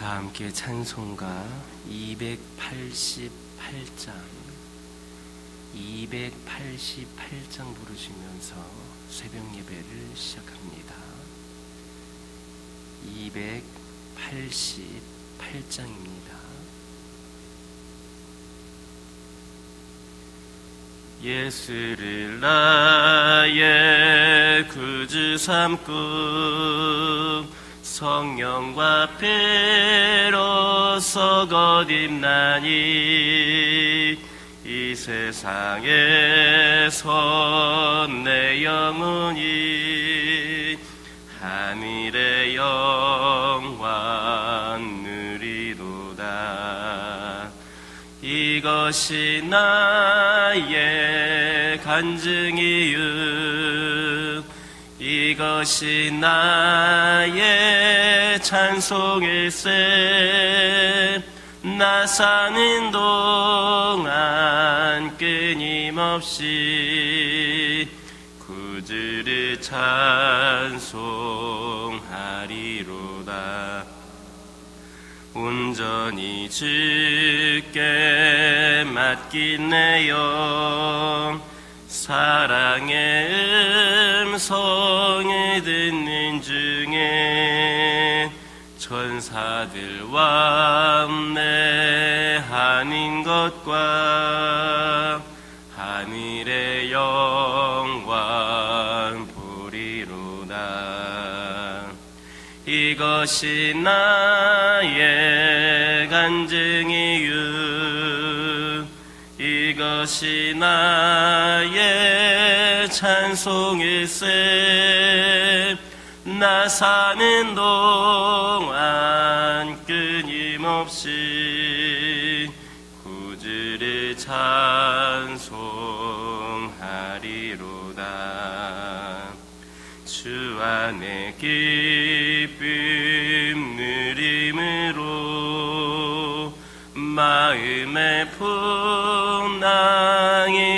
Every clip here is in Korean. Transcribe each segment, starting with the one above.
다 함께 찬송가 288장 부르시면서 새벽 예배를 시작합니다. 288장입니다. 예수를 나의 구주 삼고 성령과 피로써 거듭나니 이 세상에서 내 영혼이 하늘의 영광 누리도다. 이것이 나의 간증이유, 이것이 나의 찬송일세. 나 사는 동안 끊임없이 구주를 찬송하리로다. 온전히 주께 맡긴 내 영, 사랑의 음성을 듣는 중에 천사들과 함께하는 것과 하늘의 영광 보리로다. 이것이 나의 간증이유, 이것이 나의 찬송일세. 나 사는 동안 끊임없이 구주를 찬송하리로다. 주 안에 기쁨 누림으로 마음의 풍랑이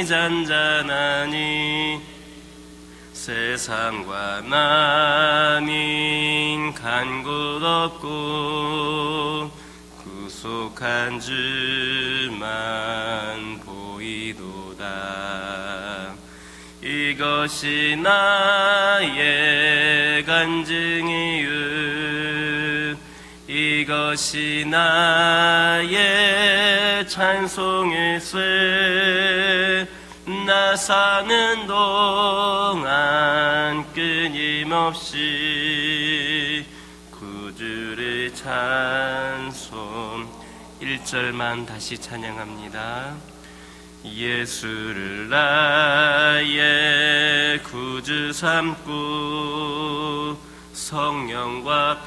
잔잔하니 세상과 나는 간 곳 없고 구속한 주만 보이도다. 이것이 나의 간증이유, 이것이 나의 찬송일세. 나 사는 동안 끊임없이 구주를 찬송. 1절만 다시 찬양합니다. 예수를 나의 구주 삼고 성령과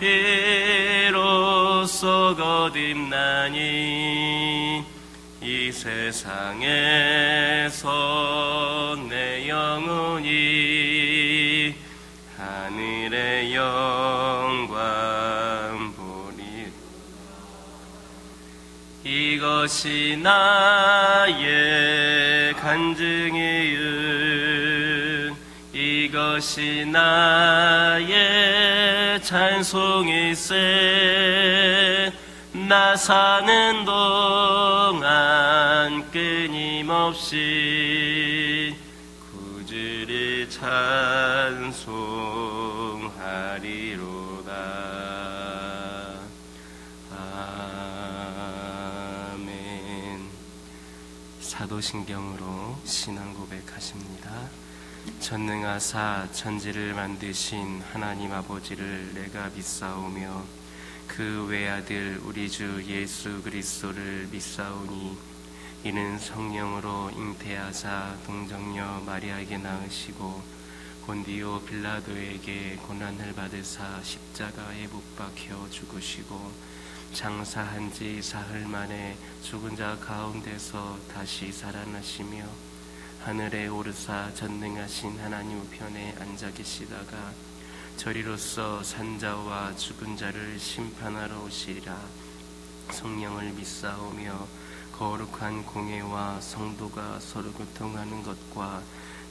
피로써 거듭나니 이 세상에서 내 영혼이 하늘의 영광 보리. 이것이 나의 간증이유, 이것이 나의 찬송일세. 나 사는 동안 끊임없이 구주를 찬송하리로다. 아멘. 사도신경으로 신앙 고백하십니다. 전능하사 천지를 만드신 하나님 아버지를 내가 믿사오며 그 외아들 우리 주 예수 그리스도를 믿사오니 이는 성령으로 잉태하사 동정녀 마리아에게 낳으시고 본디오 빌라도에게 고난을 받으사 십자가에 못 박혀 죽으시고 장사한 지 사흘 만에 죽은 자 가운데서 다시 살아나시며 하늘에 오르사 전능하신 하나님 우편에 앉아 계시다가 저리로서 산자와 죽은 자를 심판하러 오시리라. 성령을 믿사오며 거룩한 공예와 성도가 서로 교통하는 것과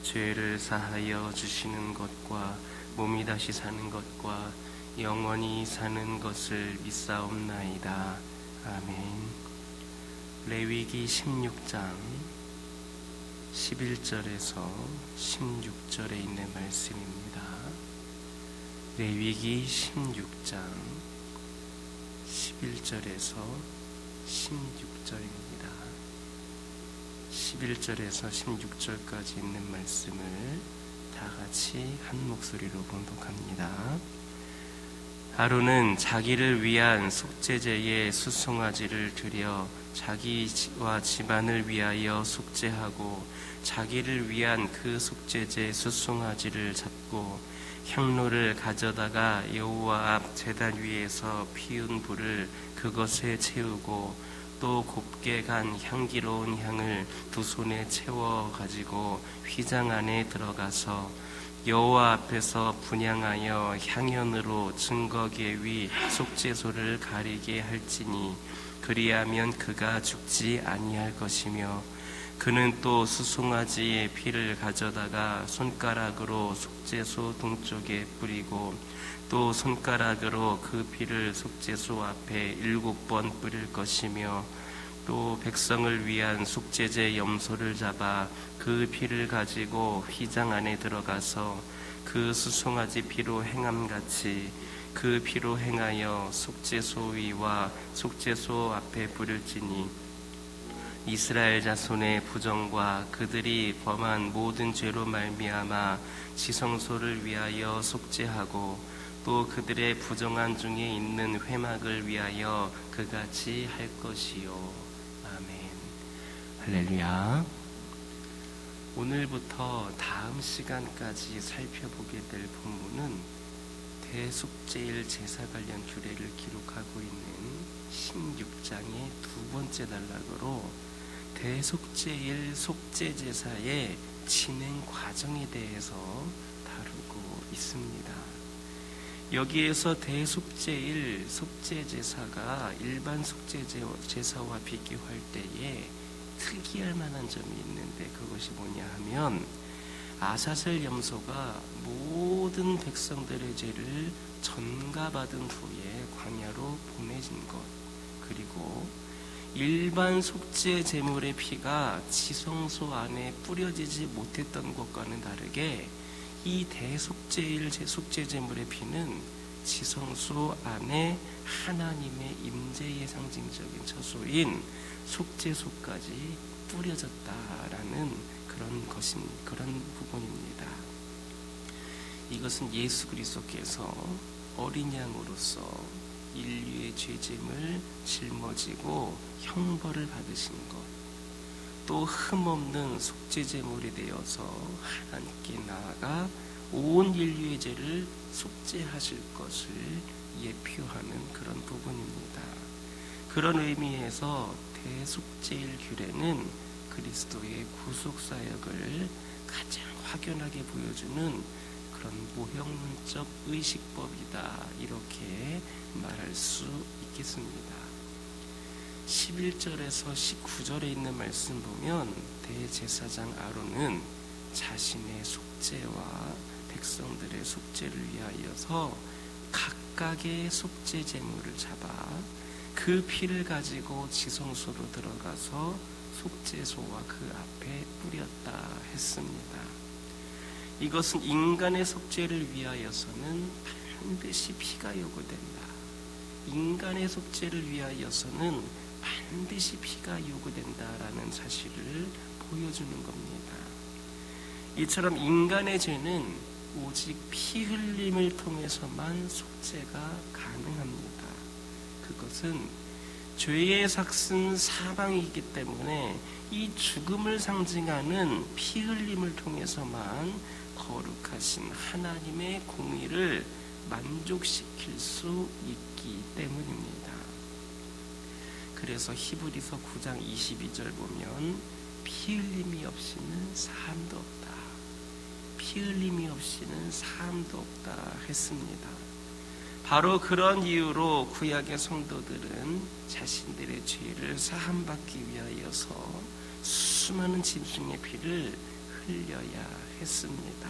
죄를 사하여 주시는 것과 몸이 다시 사는 것과 영원히 사는 것을 믿사옵나이다. 아멘. 레위기 16장 11절에서 16절에 있는 말씀입니다. 레위기 16장 11절에서 16절입니다. 11절에서 16절까지 있는 말씀을 다 같이 한 목소리로 봉독합니다. 아론은 자기를 위한 속죄제에 수송아지를 드려 자기와 집안을 위하여 속죄하고 자기를 위한 그 속죄제 수송아지를 잡고 향로를 가져다가 여호와 앞 제단 위에서 피운 불을 그것에 채우고 또 곱게 간 향기로운 향을 두 손에 채워 가지고 휘장 안에 들어가서 여호와 앞에서 분향하여 향연으로 증거계 위 속죄소를 가리게 할지니 그리하면 그가 죽지 아니할 것이며 그는 또 수송아지의 피를 가져다가 손가락으로 속죄소 동쪽에 뿌리고 또 손가락으로 그 피를 속죄소 앞에 7번 뿌릴 것이며 또 백성을 위한 속죄제 염소를 잡아 그 피를 가지고 휘장 안에 들어가서 그 수송아지 피로 행함같이 그 피로 행하여 속죄소 위와 속죄소 앞에 뿌릴지니 이스라엘 자손의 부정과 그들이 범한 모든 죄로 말미암아 지성소를 위하여 속죄하고 또 그들의 부정한 중에 있는 회막을 위하여 그같이 할 것이요. 아멘. 할렐루야. 오늘부터 다음 시간까지 살펴보게 될 본문은 대속죄일 제사 관련 규례를 기록하고 있는 16장의 두 번째 단락으로 대속죄일 속죄제사의 진행 과정에 대해서 다루고 있습니다. 여기에서 대속죄일 속죄제사가 일반 속죄제사와 비교할 때에 특이할 만한 점이 있는데 그것이 뭐냐 하면 아사셀 염소가 모든 백성들의 죄를 전가받은 후에 광야로 보내진 것, 그리고 일반 속죄 제물의 피가 지성소 안에 뿌려지지 못했던 것과는 다르게 이 대속죄일 속죄 제물의 피는 지성소 안에 하나님의 임재의 상징적인 처소인 속죄소까지 뿌려졌다라는 그런 부분입니다. 이것은 예수 그리스도께서 어린 양으로서 인류의 죄짐을 짊어지고 형벌을 받으신 것, 또 흠없는 속죄제물이 되어서 하나님께 나아가 온 인류의 죄를 속죄하실 것을 예표하는 그런 부분입니다. 그런 의미에서 대속죄일 규례는 그리스도의 구속사역을 가장 확연하게 보여주는 그런 모형론적 의식법이다, 이렇게 말할 수 있겠습니다. 11절에서 19절에 있는 말씀 보면 대제사장 아론은 자신의 속죄와 백성들의 속죄를 위하여서 각각의 속죄 제물을 잡아 그 피를 가지고 지성소로 들어가서 속죄소와 그 앞에 뿌렸다 했습니다. 이것은 인간의 속죄를 위하여서는 반드시 피가 요구된다. 인간의 속죄를 위하여서는 반드시 피가 요구된다라는 사실을 보여주는 겁니다. 이처럼 인간의 죄는 오직 피 흘림을 통해서만 속죄가 가능합니다. 그것은 죄의 삭은 사망이기 때문에 이 죽음을 상징하는 피 흘림을 통해서만 거룩하신 하나님의 공의를 만족시킬 수 있기 때문입니다. 그래서 히브리서 9장 22절 보면 피 흘림이 없이는 사함도 없다. 피 흘림이 없이는 사함도 없다 했습니다. 바로 그런 이유로 구약의 성도들은 자신들의 죄를 사함받기 위하여서 수많은 짐승의 피를 흘려야 했습니다.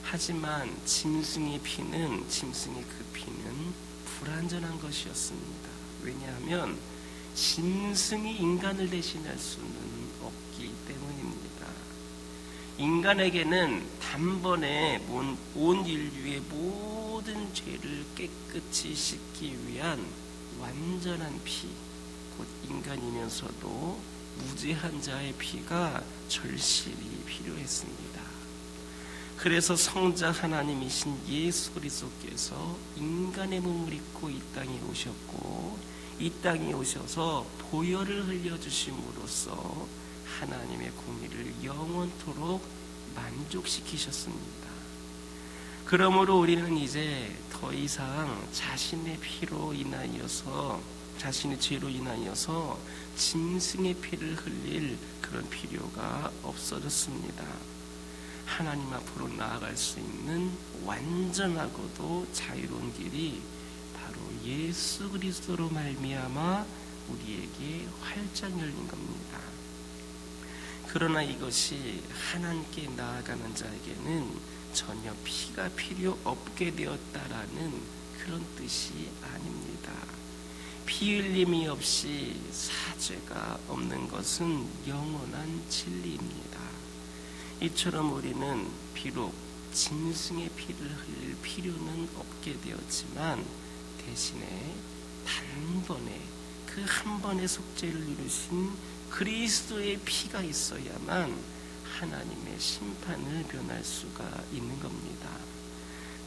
하지만 짐승의 그 피는 불완전한 것이었습니다. 왜냐하면 짐승이 인간을 대신할 수는 없기 때문입니다. 인간에게는 단번에 온 인류의 모든 죄를 깨끗이 씻기 위한 완전한 피, 곧 인간이면서도 무죄한 자의 피가 절실히 필요했습니다. 그래서 성자 하나님이신 예수 그리스도께서 인간의 몸을 입고 이 땅에 오셨고, 이 땅에 오셔서 보혈을 흘려주심으로써 하나님의 공의를 영원토록 만족시키셨습니다. 그러므로 우리는 이제 더 이상 자신의 죄로 인하여서 짐승의 피를 흘릴 그런 필요가 없어졌습니다. 하나님 앞으로 나아갈 수 있는 완전하고도 자유로운 길이 바로 예수 그리스도로 말미암아 우리에게 활짝 열린 겁니다. 그러나 이것이 하나님께 나아가는 자에게는 전혀 피가 필요 없게 되었다라는 그런 뜻이 아닙니다. 피 흘림이 없이 사죄가 없는 것은 영원한 진리입니다. 이처럼 우리는 비록 짐승의 피를 흘릴 필요는 없게 되었지만 대신에 단번에 그 한 번의 속죄를 이루신 그리스도의 피가 있어야만 하나님의 심판을 면할 수가 있는 겁니다.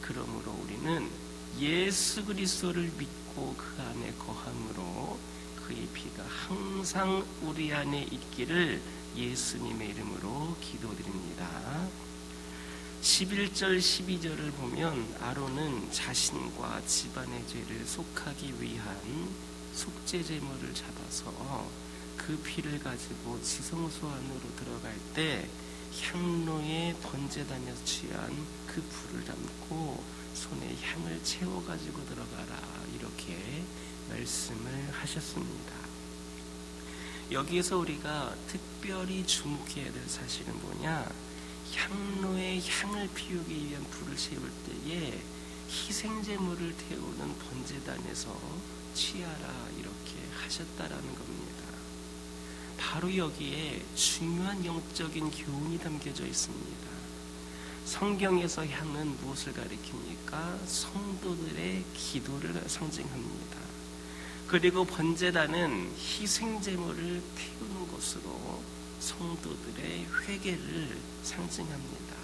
그러므로 우리는 예수 그리스도를 믿고 그 안에 거함으로 그의 피가 항상 우리 안에 있기를 예수님의 이름으로 기도드립니다. 11절 12절을 보면 아론은 자신과 집안의 죄를 속하기 위한 속죄 제물을 잡아서 그 피를 가지고 지성소 안으로 들어갈 때 향로에 번제단에서 취한 그 불을 담고 손에 향을 채워가지고 들어가라, 이렇게 말씀을 하셨습니다. 여기에서 우리가 특별히 주목해야 될 사실은 뭐냐? 향로에 향을 피우기 위한 불을 세울 때에 희생제물을 태우는 번제단에서 취하라, 이렇게 하셨다라는 겁니다. 바로 여기에 중요한 영적인 교훈이 담겨져 있습니다. 성경에서 향은 무엇을 가리킵니까? 성도들의 기도를 상징합니다. 그리고 번제단은 희생제물을 태우는 것으로 성도들의 회개를 상징합니다.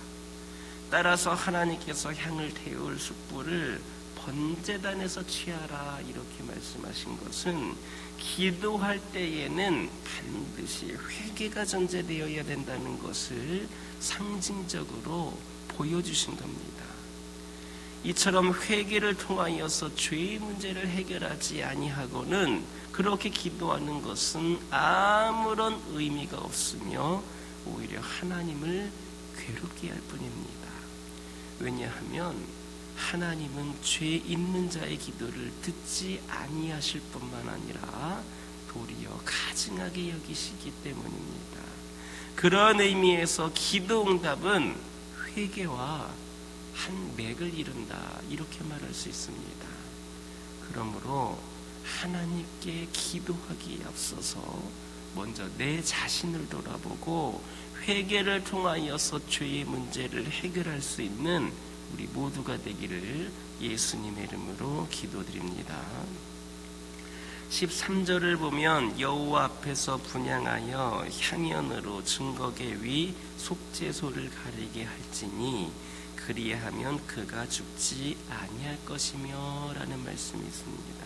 따라서 하나님께서 향을 태울 숯불을 번제단에서 취하라, 이렇게 말씀하신 것은 기도할 때에는 반드시 회개가 전제되어야 된다는 것을 상징적으로 보여주신 겁니다. 이처럼 회개를 통하여서 죄의 문제를 해결하지 아니하고는 그렇게 기도하는 것은 아무런 의미가 없으며 오히려 하나님을 괴롭게 할 뿐입니다. 왜냐하면 하나님은 죄 있는 자의 기도를 듣지 아니하실 뿐만 아니라 도리어 가증하게 여기시기 때문입니다. 그런 의미에서 기도 응답은 회개와 한 맥을 이룬다, 이렇게 말할 수 있습니다. 그러므로 하나님께 기도하기에 앞서서 먼저 내 자신을 돌아보고 회개를 통하여서 죄의 문제를 해결할 수 있는 우리 모두가 되기를 예수님의 이름으로 기도드립니다. 13절을 보면 여호와 앞에서 분향하여 향연으로 증거계 위 속죄소를 가리게 할지니 그리하면 그가 죽지 아니할 것이며 라는 말씀이 있습니다.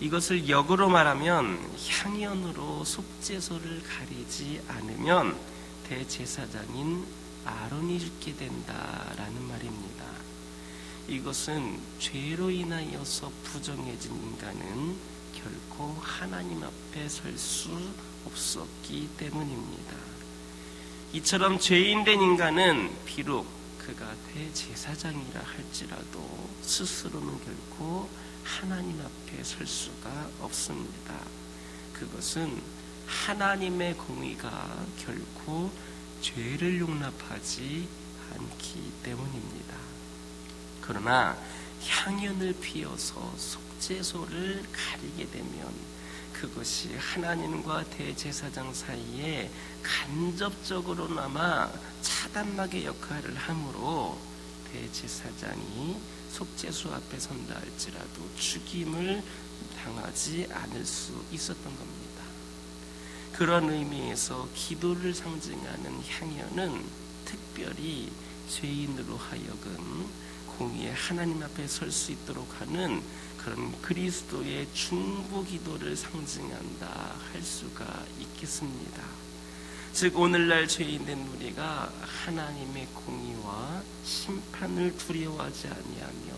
이것을 역으로 말하면 향연으로 속죄소를 가리지 않으면 대제사장인 아론이 죽게 된다라는 말입니다. 이것은 죄로 인하여서 부정해진 인간은 결코 하나님 앞에 설 수 없었기 때문입니다. 이처럼 죄인된 인간은 비록 그가 대제사장이라 할지라도 스스로는 결코 하나님 앞에 설 수가 없습니다. 그것은 하나님의 공의가 결코 죄를 용납하지 않기 때문입니다. 그러나 향연을 피워서 속죄소를 가리게 되면 그것이 하나님과 대제사장 사이에 간접적으로나마 차단막의 역할을 하므로 대제사장이 속죄소 앞에 선다 할지라도 죽임을 당하지 않을 수 있었던 겁니다. 그런 의미에서 기도를 상징하는 향연은 특별히 죄인으로 하여금 공의의 하나님 앞에 설 수 있도록 하는 그런 그리스도의 중보 기도를 상징한다 할 수가 있겠습니다. 즉 오늘날 죄인된 우리가 하나님의 공의와 심판을 두려워하지 아니하며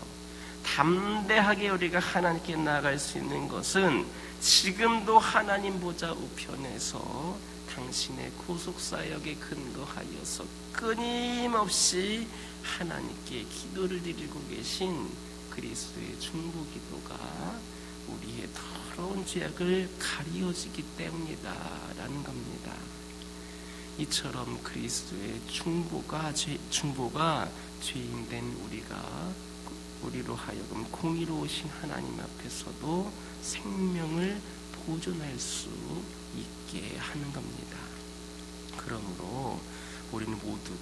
담대하게 우리가 하나님께 나아갈 수 있는 것은 지금도 하나님 보좌 우편에서 당신의 구속사역에 근거하여서 끊임없이 하나님께 기도를 드리고 계신 그리스도의 중보 기도가 우리의 더러운 죄악을 가리워주기 때문이다라는 겁니다. 이처럼 그리스도의 중보가 죄인된 우리로 하여금 공의로우신 하나님 앞에서도 생명을 보존할 수 있게 하는 겁니다. 그러므로 우리는 모두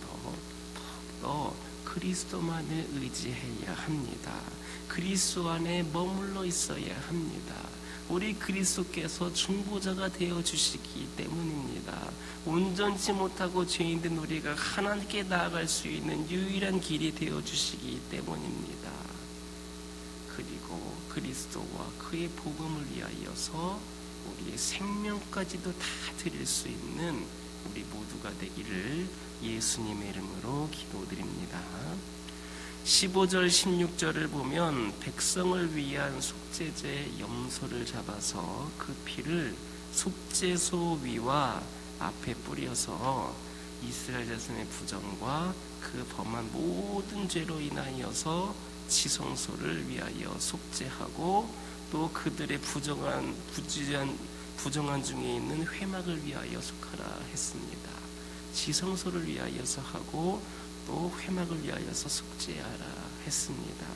더 그리스도만을 의지해야 합니다. 그리스도 안에 머물러 있어야 합니다. 우리 그리스도께서 중보자가 되어 주시기 때문입니다. 온전치 못하고 죄인된 우리가 하나님께 나아갈 수 있는 유일한 길이 되어 주시기 때문입니다. 그리고 그리스도와 그의 복음을 위하여서 우리의 생명까지도 다 드릴 수 있는 우리 모두가 되기를 예수님의 이름으로 기도드립니다. 15절 16절을 보면 백성을 위한 속죄제 염소를 잡아서 그 피를 속죄소 위와 앞에 뿌려서 이스라엘 자손의 부정과 그 범한 모든 죄로 인하여서 지성소를 위하여 속죄하고 또 그들의 부정한 중에 있는 회막을 위하여 속하라 했습니다. 지성소를 위하여서 하고 또 회막을 위하여서 속죄하라 했습니다.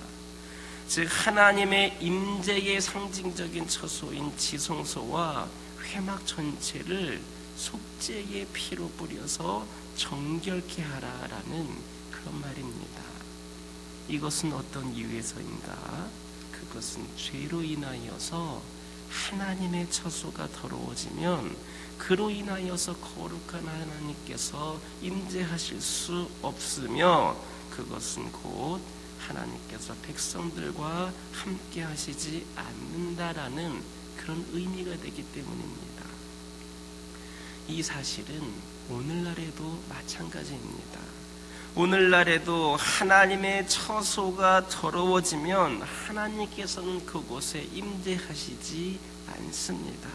즉 하나님의 임재의 상징적인 처소인 지성소와 회막 전체를 속죄의 피로 뿌려서 정결케 하라라는 그런 말입니다. 이것은 어떤 이유에서인가? 그것은 죄로 인하여서 하나님의 처소가 더러워지면 그로 인하여서 거룩한 하나님께서 임재하실 수 없으며 그것은 곧 하나님께서 백성들과 함께 하시지 않는다라는 그런 의미가 되기 때문입니다. 이 사실은 오늘날에도 마찬가지입니다. 오늘날에도 하나님의 처소가 더러워지면 하나님께서는 그곳에 임재하시지 않습니다.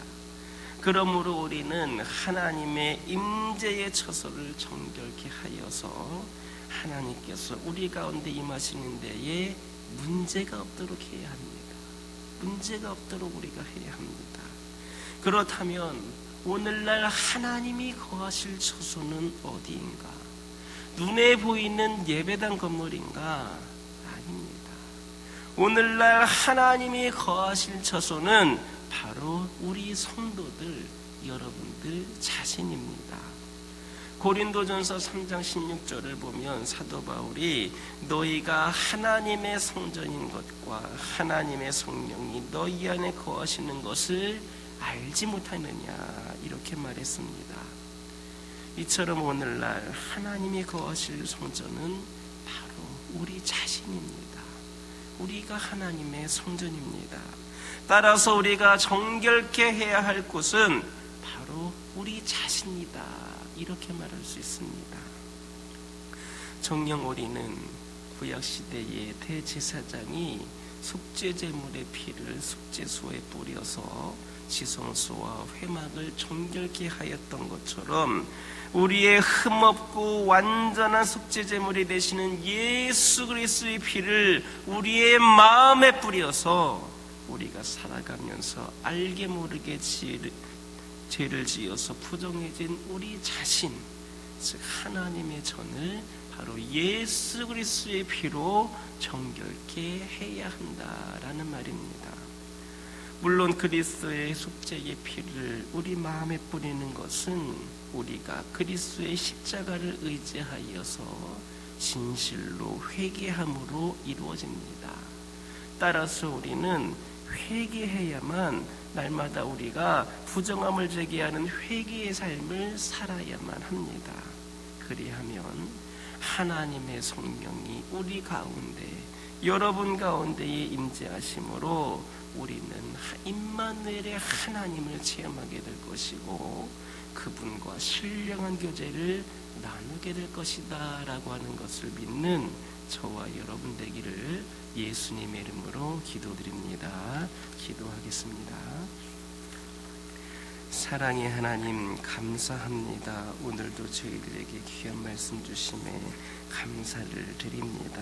그러므로 우리는 하나님의 임재의 처소를 정결케 하여서 하나님께서 우리 가운데 임하시는 데에 문제가 없도록 해야 합니다. 문제가 없도록 우리가 해야 합니다. 그렇다면 오늘날 하나님이 거하실 처소는 어디인가? 눈에 보이는 예배당 건물인가? 아닙니다. 오늘날 하나님이 거하실 처소는 바로 우리 성도들, 여러분들 자신입니다. 고린도전서 3장 16절을 보면 사도 바울이 너희가 하나님의 성전인 것과 하나님의 성령이 너희 안에 거하시는 것을 알지 못하느냐 이렇게 말했습니다. 이처럼 오늘날 하나님이 거하실 성전은 바로 우리 자신입니다. 우리가 하나님의 성전입니다. 따라서 우리가 정결케 해야 할 곳은 바로 우리 자신이다. 이렇게 말할 수 있습니다. 정녕 우리는 구약시대의 대제사장이 속죄제물의 피를 속죄소에 뿌려서 지성소와 회막을 정결케 하였던 것처럼 우리의 흠없고 완전한 속죄제물이 되시는 예수 그리스도의 피를 우리의 마음에 뿌려서 우리가 살아가면서 알게 모르게 죄를 지어서 부정해진 우리 자신, 즉 하나님의 전을 바로 예수 그리스도의 피로 정결케 해야 한다라는 말입니다. 물론 그리스도의 속죄의 피를 우리 마음에 뿌리는 것은 우리가 그리스도의 십자가를 의지하여서 진실로 회개함으로 이루어집니다. 따라서 우리는 회개해야만 날마다 우리가 부정함을 제기하는 회개의 삶을 살아야만 합니다. 그리하면 하나님의 성령이 우리 가운데, 여러분 가운데에 임재하심으로 우리는 임마누엘의 하나님을 체험하게 될 것이고 그분과 신령한 교제를 나누게 될 것이다 라고 하는 것을 믿는 저와 여러분 되기를 예수님의 이름으로 기도드립니다. 기도하겠습니다. 사랑의 하나님, 감사합니다. 오늘도 저희들에게 귀한 말씀 주심에 감사를 드립니다.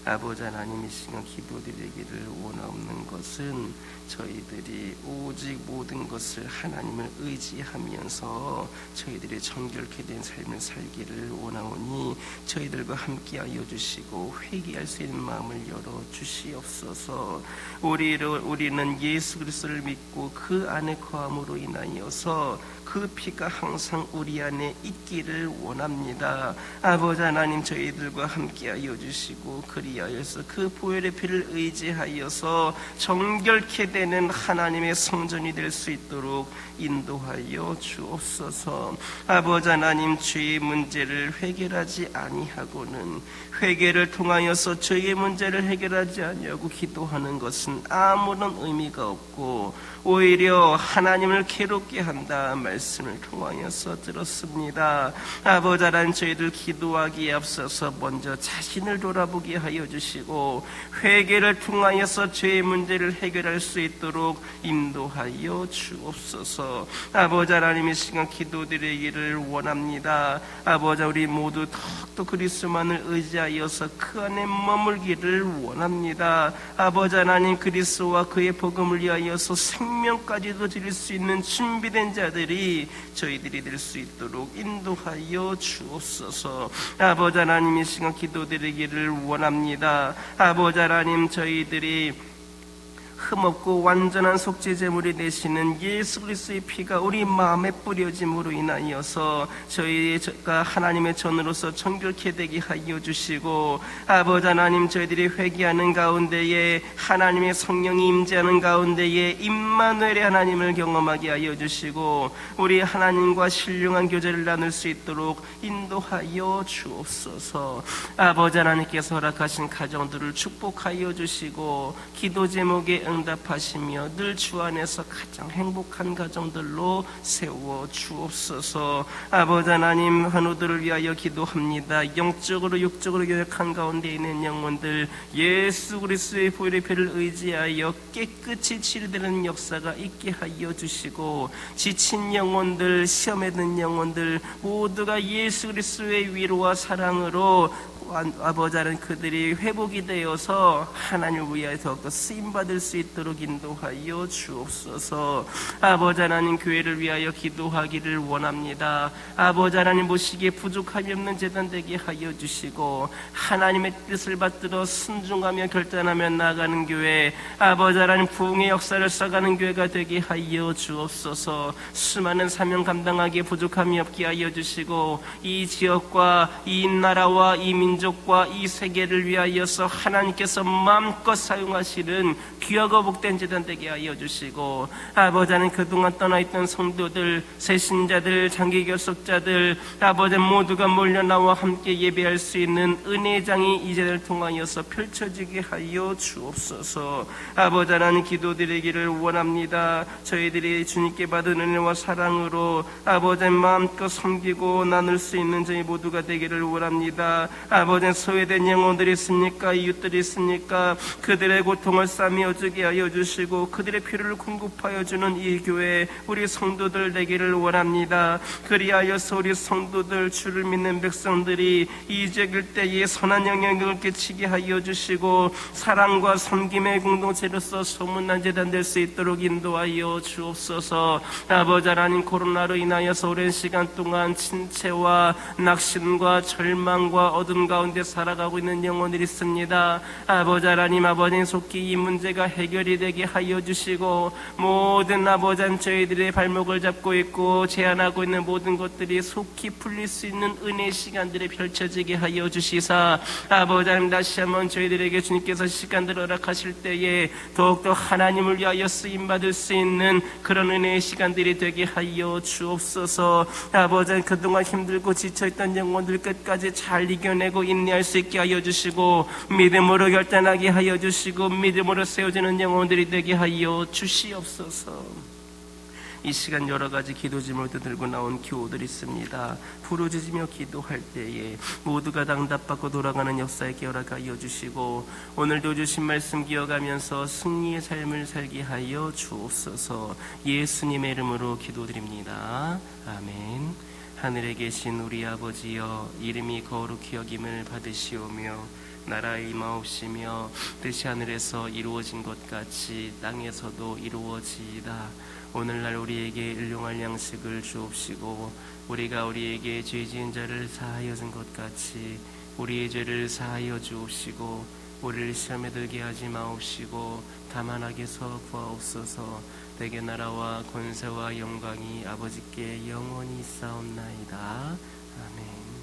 아버지 하나님, 이 시간 기도드리기를 원하옵는 것은 저희들이 오직 모든 것을 하나님을 의지하면서 저희들이 정결케 된 삶을 살기를 원하오니 저희들과 함께하여 주시고 회개할 수 있는 마음을 열어 주시옵소서. 우리는 예수 그리스도를 믿고 그 안에 거함으로 인하여서 그 피가 항상 우리 안에 있기를 원합니다. 아버지 하나님, 저희들과 함께하여 주시고 그리하여서 그 보혈의 피를 의지하여서 정결케 되는 하나님의 성전이 될 수 있도록 인도하여 주옵소서. 아버지 하나님, 죄의 문제를 해결하지 아니하고는 회개를 통하여서 죄의 문제를 해결하지 아니하고 기도하는 것은 아무런 의미가 없고 오히려 하나님을 괴롭게 한다 말씀을 통하여서 들었습니다. 아버지 하나님, 저희들 기도하기에 앞서서 먼저 자신을 돌아보게 하여 주시고 회개를 통하여서 죄의 문제를 해결할 수 있도록 인도하여 주옵소서. 아버지 하나님, 이 시간 기도드리기를 원합니다. 아버지, 우리 모두 더욱더 그리스도만을 의지하여서 그 안에 머물기를 원합니다. 아버지 하나님, 그리스도와 그의 복음을 위하여서 생명까지도 드릴 수 있는 준비된 자들이 저희들이 될 수 있도록 인도하여 주옵소서. 아버지 하나님, 이 시간 기도드리기를 원합니다. 아버지 하나님, 저희들이 흠없고 완전한 속죄 제물이 되시는 예수 그리스도의 피가 우리 마음에 뿌려짐으로 인하여서 저희가 하나님의 전으로서 정결케 되게 하여 주시고 아버지 하나님, 저희들이 회개하는 가운데에 하나님의 성령이 임재하는 가운데에 임마누엘의 하나님을 경험하게 하여 주시고 우리 하나님과 신령한 교제를 나눌 수 있도록 인도하여 주옵소서. 아버지 하나님께서 허락하신 가정들을 축복하여 주시고 기도 제목에 응답하시며 늘 주 안에서 가장 행복한 가정들로 세워 주옵소서. 아버지 하나님, 환우들을 위하여 기도합니다. 영적으로 육적으로 연약한 가운데 있는 영혼들 예수 그리스도의 보혈의 피를 의지하여 깨끗이 치료되는 역사가 있게 하여 주시고 지친 영혼들, 시험에 든 영혼들 모두가 예수 그리스도의 위로와 사랑으로 아버지 하나님, 그들이 회복이 되어서 하나님을 위하여 더욱더 쓰임받을 수 있도록 인도하여 주옵소서. 아버지 하나님, 교회를 위하여 기도하기를 원합니다. 아버지 하나님, 모시기에 부족함이 없는 재단 되게 하여 주시고 하나님의 뜻을 받들어 순종하며 결단하며 나아가는 교회, 아버지 하나님, 부흥의 역사를 써가는 교회가 되게 하여 주옵소서. 수많은 사명 감당하기에 부족함이 없게 하여 주시고 이 지역과 이 나라와 이 민족과 이 세계를 위하여서 하나님께서 마음껏 사용하시는 귀하고 복된 재단 되게 하여 주시고 아버지 하나님, 그동안 떠나있던 성도들, 새신자들, 장기 결석자들 아버지 모두가 몰려 나와 함께 예배할 수 있는 은혜장이 이 재단을 통하여서 펼쳐지게 하여 주옵소서. 아버지 하나님, 기도드리기를 원합니다. 저희들이 주님께 받은 은혜와 사랑으로 아버지 마음껏 섬기고 나눌 수 있는 저희 모두가 되기를 원합니다. 아버지 아버지 소외된 영혼들이 있습니까? 이웃들이 있습니까? 그들의 고통을 싸매어 주게 하여 주시고 그들의 필요를 공급하여 주는 이 교회 우리 성도들 되기를 원합니다. 그리하여서 우리 성도들 주를 믿는 백성들이 이적일 때에 선한 영향력을 끼치게 하여 주시고 사랑과 섬김의 공동체로서 소문난 재단 될 수 있도록 인도하여 주옵소서. 아버지 하나님, 코로나로 인하여서 오랜 시간 동안 침체와 낙심과 절망과 어둠 가운데 살아가고 있는 영혼들이 있습니다. 아버지 하나님, 아버지 속히 이 문제가 해결이 되게 하여 주시고 모든 아버지 저희들의 발목을 잡고 있고 제한하고 있는 모든 것들이 속히 풀릴 수 있는 은혜의 시간들이 펼쳐지게 하여 주시사 아버지 하나님, 다시 한번 저희들에게 주님께서 시간들을 허락하실 때에 더욱더 하나님을 위하여 쓰임받을 수 있는 그런 은혜의 시간들이 되게 하여 주옵소서. 아버지, 그동안 힘들고 지쳐있던 영혼들 끝까지 잘 이겨내고 인내할 수 있게 하여 주시고 믿음으로 결단하게 하여 주시고 믿음으로 세워지는 영혼들이 되게 하여 주시옵소서. 이 시간 여러 가지 기도 제목을 들고 나온 교우들이 있습니다. 부르짖으며 기도할 때에 모두가 응답받고 돌아가는 역사에 허락하여 주시고 오늘도 주신 말씀 기억하면서 승리의 삶을 살게 하여 주옵소서. 예수님의 이름으로 기도드립니다. 아멘. 하늘에 계신 우리 아버지여, 이름이 거룩히 여김을 받으시오며 나라의 임하옵시며 뜻이 하늘에서 이루어진 것 같이 땅에서도 이루어지이다. 오늘날 우리에게 일용할 양식을 주옵시고 우리가 우리에게 죄 지은 자를 사하여 준 것 같이 우리의 죄를 사하여 주옵시고 우리를 시험에 들게 하지 마옵시고 다만 악에서 구하옵소서. 대개 나라와 권세와 영광이 아버지께 영원히 있사옵나이다. 아멘.